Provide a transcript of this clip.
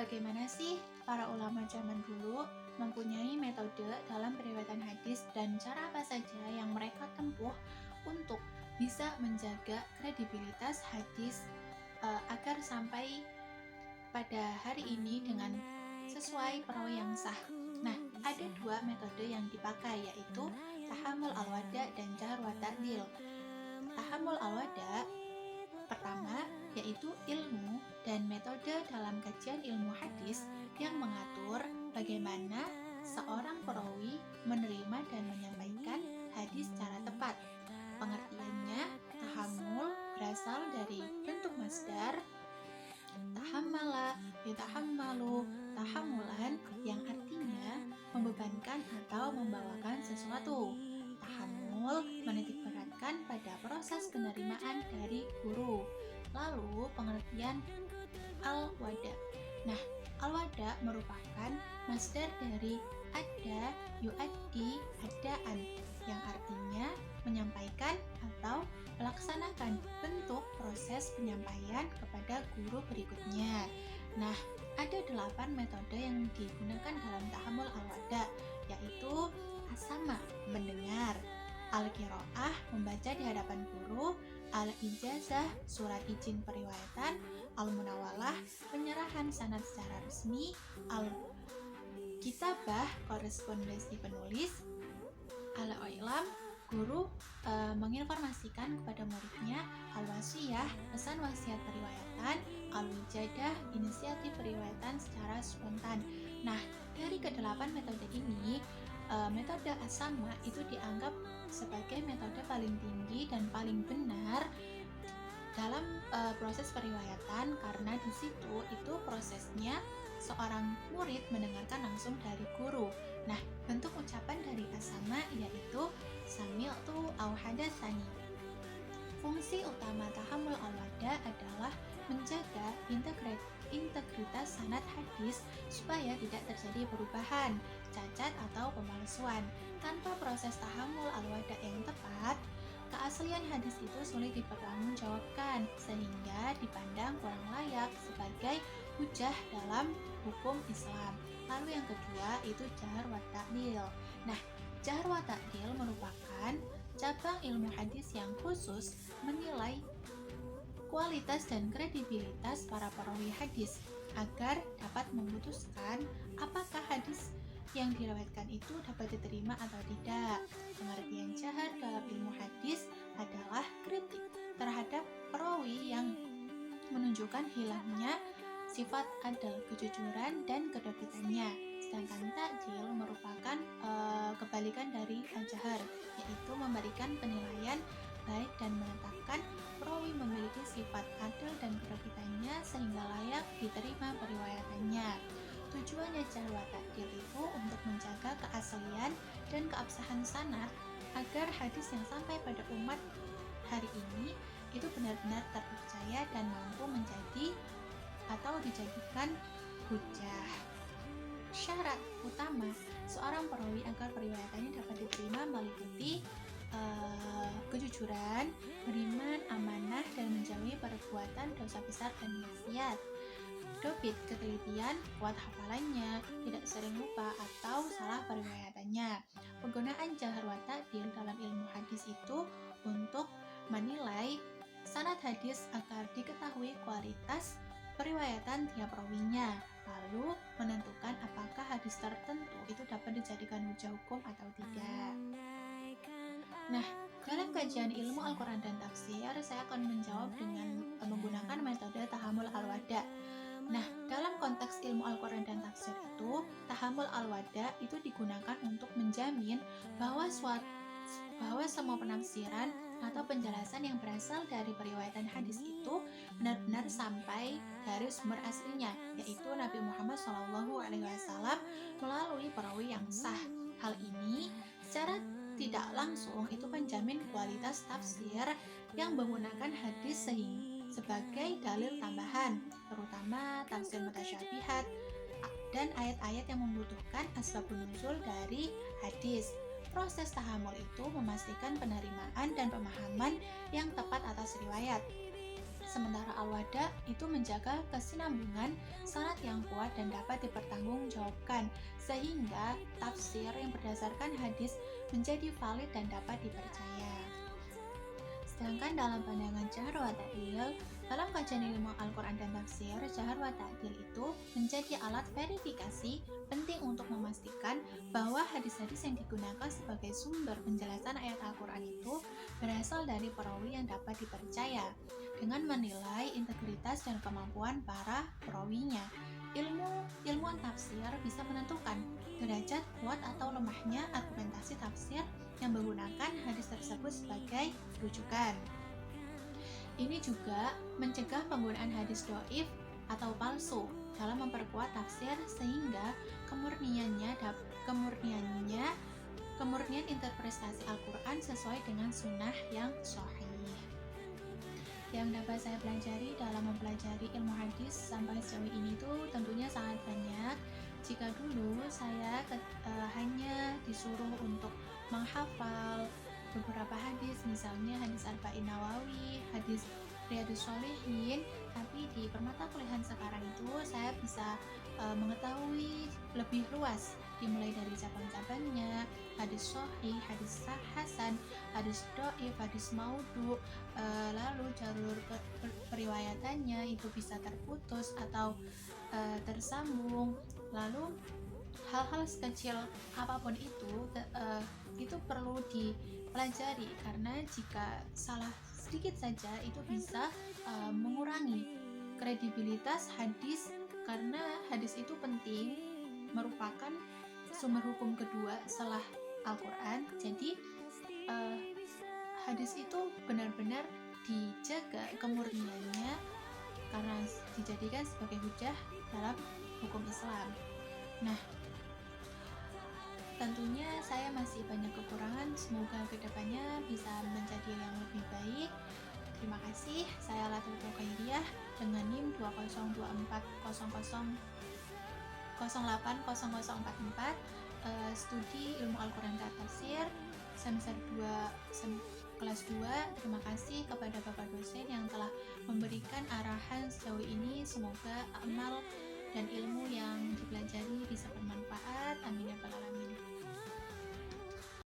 bagaimana sih para ulama zaman dulu mempunyai metode dalam periwayatan hadis dan cara apa saja yang mereka tempuh untuk bisa menjaga kredibilitas hadis agar sampai pada hari ini dengan sesuai perawi yang sah. Nah, ada dua metode yang dipakai, yaitu tahammul al-wada dan jahr wa ta'dil. Tahammul al-wada pertama yaitu ilmu dan metode dalam kajian ilmu hadis yang mengatur bagaimana seorang perawi menerima dan menyampaikan hadis secara tepat. Pengertiannya, tahammul berasal dari bentuk masdar tahammala, yatahammalu, tahammulan yang artinya membebankan atau membawakan sesuatu. Tahammul menitikberatkan pada proses penerimaan dari guru. Lalu pengertian al-wada. Nah, al-wada merupakan masdar dari ada yu'addi adaan yang artinya menyampaikan atau melaksanakan bentuk proses penyampaian kepada guru berikutnya. Nah, ada 8 metode yang digunakan dalam tahammul al-wada, yaitu as-sama, mendengar, al-qiraah, membaca di hadapan guru, al-ijazah, surat izin periwayatan, al-munawalah, penyerahan sanad secara resmi, al-kitabah, korespondensi penulis, al-i'lam, guru menginformasikan kepada muridnya, al-wasiyah, pesan wasiat periwayatan, al-wijadah, inisiatif periwayatan secara spontan. Nah, dari ke-8 metode ini, metode as-sama itu dianggap sebagai metode paling tinggi dan paling benar dalam proses periwayatan, karena di situ itu prosesnya seorang murid mendengarkan langsung dari guru. Nah, bentuk ucapan dari as-sama yaitu sami'tu au hadatsani. Fungsi utama tahammul al-wada adalah menjaga integritas sanad hadis supaya tidak terjadi perubahan, cacat atau pemalsuan. Tanpa proses tahammul al-wada yang tepat, keaslian hadis itu sulit dipertanggungjawabkan sehingga dipandang kurang layak sebagai hujah dalam hukum Islam. Lalu yang kedua itu jahr wa ta'dil. Nah, jahr wa ta'dil merupakan cabang ilmu hadis yang khusus menilai kualitas dan kredibilitas para perawi hadis agar dapat memutuskan apakah hadis yang diriwayatkan itu dapat diterima atau tidak. Pengertian jahr dalam ilmu hadis adalah kritik terhadap perawi yang menunjukkan hilangnya sifat adil, kejujuran, dan kedobitannya. Sedangkan ta'dil merupakan kebalikan dari al-jahr, yaitu memberikan penilaian baik dan menetapkan perawi memiliki sifat adil dan kedobitannya sehingga layak diterima periwayatannya. Tujuannya jahr wa ta'dil itu untuk menjaga keaslian dan keabsahan sanad agar hadis yang sampai pada umat hari ini itu benar-benar terpercaya dan mampu menjadi atau dijadikan hujah. Syarat utama seorang perawi agar periwayatannya dapat diterima meliputi kejujuran, beriman, amanah, dan menjauhi perbuatan dosa besar dan maksiat. Dobit, ketelitian, kuat hafalannya, tidak sering lupa atau salah periwayatannya. Penggunaan jahr wa ta'dil dalam ilmu hadis itu untuk menilai sanad hadis agar diketahui kualitas periwayatan tiap rawinya, lalu menentukan apakah hadis tertentu itu dapat dijadikan hujah hukum atau tidak. Nah, dalam kajian ilmu Al-Quran dan tafsir, saya akan menjawab dengan menggunakan metode tahammul al-wada. Nah, dalam konteks ilmu Al-Quran dan tafsir itu, tahammul al-wada itu digunakan untuk menjamin bahwa semua penafsiran atau penjelasan yang berasal dari periwayatan hadis itu benar-benar sampai dari sumber aslinya, yaitu Nabi Muhammad SAW melalui perawi yang sah. Hal ini secara tidak langsung itu menjamin kualitas tafsir yang menggunakan hadis sebagai dalil tambahan, terutama tafsir mutasyabihat dan ayat-ayat yang membutuhkan asbabun nuzul dari hadis. Proses tahammul itu memastikan penerimaan dan pemahaman yang tepat atas riwayat. sementara al-wada itu menjaga kesinambungan sanad yang kuat dan dapat dipertanggungjawabkan, sehingga tafsir yang berdasarkan hadis menjadi valid dan dapat dipercaya. Sedangkan dalam pandangan Jahr wa Ta'dil, dalam kajian ilmu Al-Quran dan tafsir, Jahr wa Ta'dil itu menjadi alat verifikasi penting untuk memastikan bahwa hadis-hadis yang digunakan sebagai sumber penjelasan ayat Al-Quran itu berasal dari perawi yang dapat dipercaya, dengan menilai integritas dan kemampuan para perawinya. Ilmuwan tafsir bisa menentukan derajat kuat atau lemahnya argumentasi tafsir yang menggunakan hadis tersebut sebagai rujukan. Ini juga mencegah penggunaan hadis dhaif atau palsu dalam memperkuat tafsir, sehingga kemurnian interpretasi Al-Quran sesuai dengan sunnah yang sahih. Yang dapat saya pelajari dalam mempelajari ilmu hadis sampai sejauh ini tuh tentunya sangat banyak. Jika dulu saya hanya disuruh untuk menghafal beberapa hadis, misalnya hadis Arba'in Nawawi, hadis Riyadhus Shalihin, tapi di permata kuliahan sekarang itu saya bisa mengetahui lebih luas, dimulai dari cabang-cabangnya, hadis sahih, hadis hasan, hadis dhaif, hadis maudhu, lalu jalur periwayatannya itu bisa terputus atau tersambung, lalu hal-hal sekecil apapun itu perlu dipelajari, karena jika salah sedikit saja itu bisa mengurangi kredibilitas hadis, karena hadis itu penting, merupakan sumber hukum kedua setelah Al-Quran. Jadi hadis itu benar-benar dijaga kemurniannya karena dijadikan sebagai hujah dalam hukum Islam. Nah, tentunya saya masih banyak kekurangan, semoga kedepannya bisa menjadi yang lebih baik. Terima kasih, saya Latul Khairiyah dengan NIM 20240080044, studi ilmu Al-Quran dan Tafsir semester 2 kelas 2. Terima kasih kepada Bapak dosen yang telah memberikan arahan sejauh ini. Semoga amal dan ilmu yang dipelajari bisa bermanfaat. Amin ya rabbal alamin.